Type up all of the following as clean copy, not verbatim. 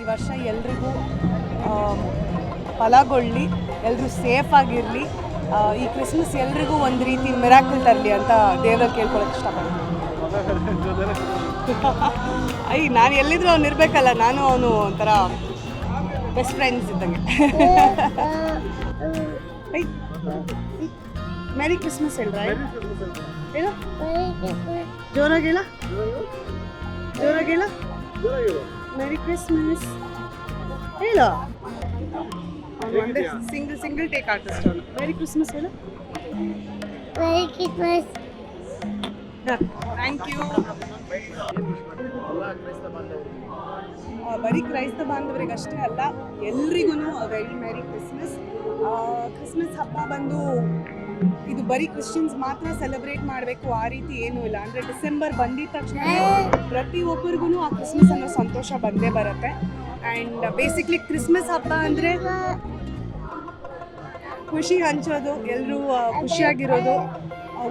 ಈ ವರ್ಷ ಎಲ್ರಿಗೂ ಫಲಗೊಳ್ಳಿ, ಎಲ್ಲರೂ ಸೇಫಾಗಿರಲಿ. ಈ ಕ್ರಿಸ್ಮಸ್ ಎಲ್ರಿಗೂ ಒಂದು ರೀತಿ ಮಿರಾಕಲ್ ತರಲಿ ಅಂತ ದೇವರಲ್ಲಿ ಕೇಳ್ಕೊಳಕ್ಕೆ ಇಷ್ಟಪಡ್ತೀನಿ. ನಾನು ಎಲ್ಲಿದ್ರು ಅವ್ನು ಇರಬೇಕಲ್ಲ, ನಾನು ಅವನು ಒಂಥರ ಬೆಸ್ಟ್ ಫ್ರೆಂಡ್ಸ್ ಇದ್ದಂಗೆ. ಮೆರಿ ಕ್ರಿಸ್ಮಸ್ ಹೇಳ್ರ, ಹೇಳ ಜೋರಾಗಿ ಹೇಳ, ಜೋರಾಗಿ ಹೇಳ, ಮೆರಿ ಕ್ರಿಸ್ಮಸ್ ಹೇಳ. ಸಿಂಗಲ್ ಟೇಕ್ ಆರ್ಟಿಸ್ಟ್ ಅವನು. ಮೆರಿ ಕ್ರಿಸ್ಮಸ್ ಹೇಳ. Merry Christmas. Thank you. ಬರೀ ಕ್ರೈಸ್ತ ಬಾಂಧವರಿಗಷ್ಟೇ ಅಲ್ಲ, ಎಲ್ರಿಗೂ ವೆರಿ ಮೆರಿ ಕ್ರಿಸ್ಮಸ್. ಕ್ರಿಸ್ಮಸ್ ಹಬ್ಬ ಬಂದು ಇದು ಬರೀ ಕ್ರಿಶ್ಚಿಯನ್ಸ್ ಮಾತ್ರ ಸೆಲೆಬ್ರೇಟ್ ಮಾಡಬೇಕು ಆ ರೀತಿ ಏನೂ ಇಲ್ಲ. ಅಂದರೆ ಡಿಸೆಂಬರ್ ಬಂದಿದ ತಕ್ಷಣ ಪ್ರತಿಯೊಬ್ಬರಿಗೂ ಆ ಕ್ರಿಸ್ಮಸ್ ಅನ್ನೋ ಸಂತೋಷ ಬಂದೇ ಬರುತ್ತೆ. ಆ್ಯಂಡ್ ಬೇಸಿಕ್ಲಿ ಕ್ರಿಸ್ಮಸ್ ಹಬ್ಬ ಅಂದರೆ ಖುಷಿ ಹಂಚೋದು, ಎಲ್ಲರೂ ಖುಷಿಯಾಗಿರೋದು,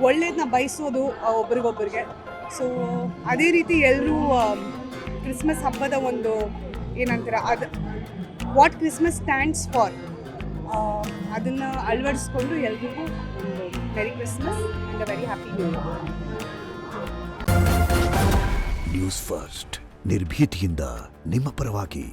ಒಳ್ಳೇದನ್ನ ಬಯಸೋದು ಒಬ್ರಿಗೊಬ್ರಿಗೆ. ಸೊ ಅದೇ ರೀತಿ ಎಲ್ಲರೂ ಕ್ರಿಸ್ಮಸ್ ಹಬ್ಬದ ಒಂದು ಏನಂತೀರ, ಅದು ವಾಟ್ ಕ್ರಿಸ್ಮಸ್ ಸ್ಟ್ಯಾಂಡ್ಸ್ ಫಾರ್, ಅದನ್ನು ಅಳವಡಿಸ್ಕೊಂಡು ಎಲ್ರಿಗೂ ಒಂದು ಮೆರಿ Christmas and a very happy new year. News first, ನಿರ್ಭೀತಿಯಿಂದ ನಿಮ್ಮ ಪರವಾಗಿ.